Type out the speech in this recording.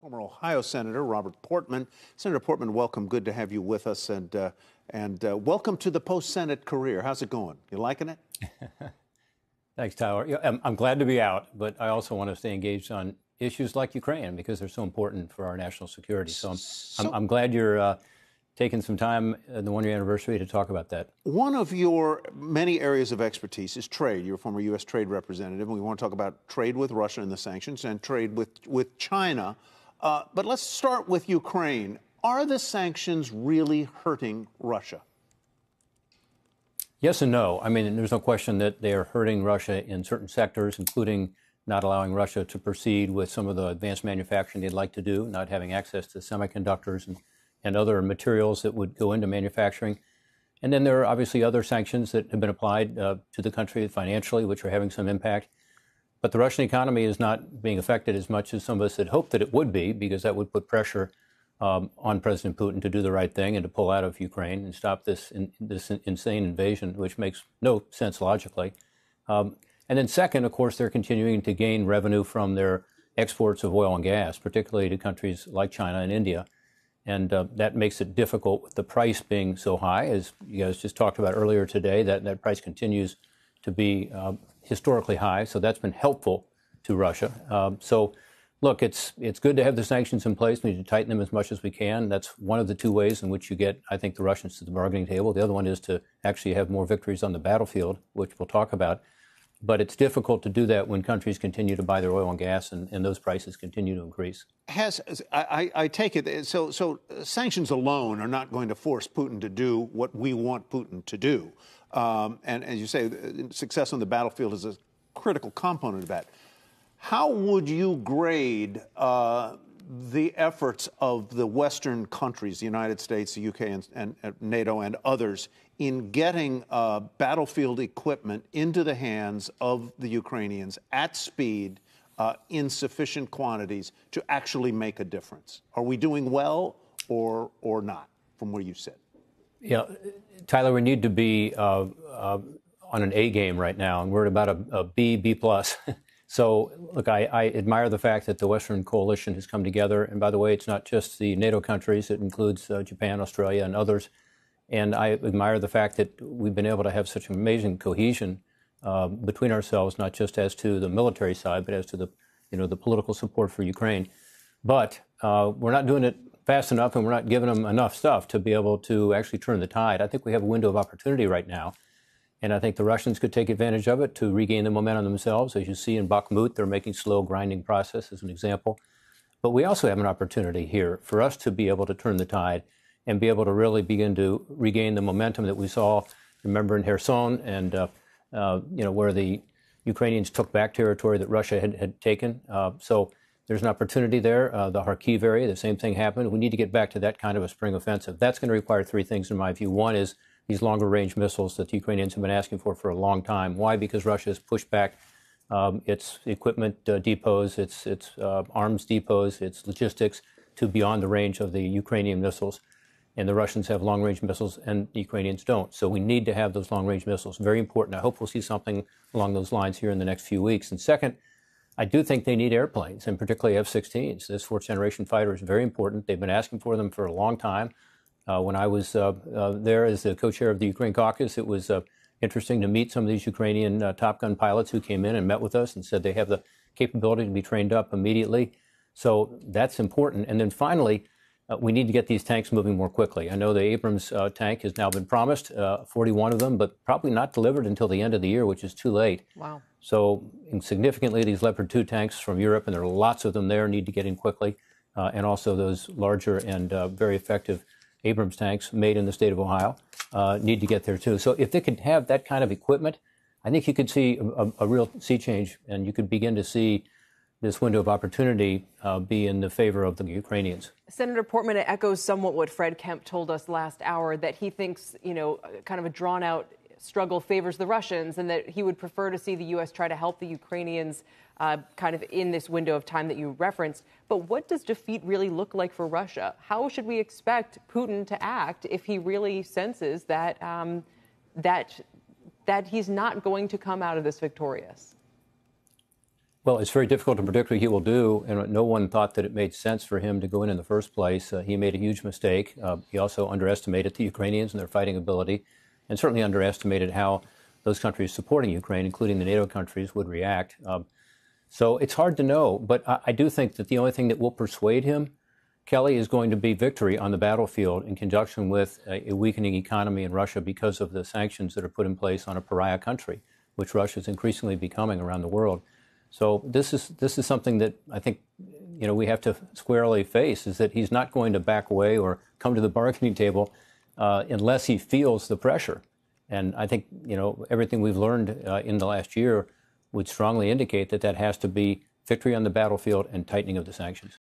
Former Ohio Senator Robert Portman. Senator Portman, welcome. Good to have you with us, and welcome to the post-Senate career. How's it going? You liking it? Thanks, Tyler. Yeah, I'm glad to be out, but I also want to stay engaged on issues like Ukraine because they're so important for our national security. So I'm glad you're taking some time in the one-year anniversary to talk about that. One of your many areas of expertise is trade. You're a former U.S. trade representative, and we want to talk about trade with Russia and the sanctions and trade with China. But let's start with Ukraine. Are the sanctions really hurting Russia? Yes and no. I mean, there's no question that they are hurting Russia in certain sectors, including not allowing Russia to proceed with some of the advanced manufacturing they'd like to do, not having access to semiconductors and other materials that would go into manufacturing. And then there are obviously other sanctions that have been applied to the country financially, which are having some impact. But the Russian economy is not being affected as much as some of us had hoped that it would be, because that would put pressure on President Putin to do the right thing and to pull out of Ukraine and stop this insane invasion, which makes no sense logically. And then second, of course, they're continuing to gain revenue from their exports of oil and gas, particularly to countries like China and India. And that makes it difficult with the price being so high. As you guys just talked about earlier today, that price continues to be historically high. So that's been helpful to Russia. So look, it's good to have the sanctions in place. We need to tighten them as much as we can. That's one of the two ways in which you get, I think, the Russians to the bargaining table. The other one is to actually have more victories on the battlefield, which we'll talk about. But it's difficult to do that when countries continue to buy their oil and gas and those prices continue to increase. I take it, so sanctions alone are not going to force Putin to do what we want Putin to do. And as you say, success on the battlefield is a critical component of that. How would you grade the efforts of the Western countries, the United States, the UK, and NATO, and others, in getting battlefield equipment into the hands of the Ukrainians at speed, in sufficient quantities to actually make a difference? Are we doing well or not, from where you sit? Yeah, Tyler, we need to be on an A game right now, and we're at about a B plus. So, look, I admire the fact that the Western coalition has come together. And by the way, it's not just the NATO countries. It includes Japan, Australia, and others. And I admire the fact that we've been able to have such amazing cohesion between ourselves, not just as to the military side, but as to the political support for Ukraine. But we're not doing it fast enough, and we're not giving them enough stuff to be able to actually turn the tide. I think we have a window of opportunity right now. And I think the Russians could take advantage of it to regain the momentum themselves. As you see in Bakhmut, they're making slow grinding process as an example. But we also have an opportunity here for us to be able to turn the tide and be able to really begin to regain the momentum that we saw, remember, in Kherson and, where the Ukrainians took back territory that Russia had taken. So there's an opportunity there. The Kharkiv area, the same thing happened. We need to get back to that kind of a spring offensive. That's going to require three things, in my view. One is these longer-range missiles that the Ukrainians have been asking for a long time. Why? Because Russia has pushed back its equipment depots, its arms depots, its logistics to beyond the range of the Ukrainian missiles. And the Russians have long-range missiles and the Ukrainians don't. So we need to have those long-range missiles. Very important. I hope we'll see something along those lines here in the next few weeks. And second, I do think they need airplanes, and particularly F-16s. This fourth-generation fighter is very important. They've been asking for them for a long time. When I was there as the co-chair of the Ukraine caucus, it was interesting to meet some of these Ukrainian Top Gun pilots who came in and met with us and said they have the capability to be trained up immediately. So that's important. And then finally, we need to get these tanks moving more quickly. I know the Abrams tank has now been promised, 41 of them, but probably not delivered until the end of the year, which is too late. Wow. So significantly, these Leopard 2 tanks from Europe, and there are lots of them there, need to get in quickly. And also those larger and very effective Abrams tanks made in the state of Ohio need to get there too. So if they could have that kind of equipment, I think you could see a real sea change, and you could begin to see this window of opportunity be in the favor of the Ukrainians. Senator Portman, it echoes somewhat what Fred Kemp told us last hour, that he thinks, kind of a drawn-out struggle favors the Russians, and that he would prefer to see the U.S. try to help the Ukrainians kind of in this window of time that you referenced. But what does defeat really look like for Russia? How should we expect Putin to act if he really senses that that he's not going to come out of this victorious? Well, it's very difficult to predict what he will do, and no one thought that it made sense for him to go in the first place. He made a huge mistake. He also underestimated the Ukrainians and their fighting ability, and certainly underestimated how those countries supporting Ukraine, including the NATO countries, would react. So it's hard to know, but I do think that the only thing that will persuade him, Kelly, is going to be victory on the battlefield in conjunction with a weakening economy in Russia because of the sanctions that are put in place on a pariah country, which Russia is increasingly becoming around the world. So this is something that I think we have to squarely face, is that he's not going to back away or come to the bargaining table unless he feels the pressure. And I think everything we've learned in the last year would strongly indicate that that has to be victory on the battlefield and tightening of the sanctions.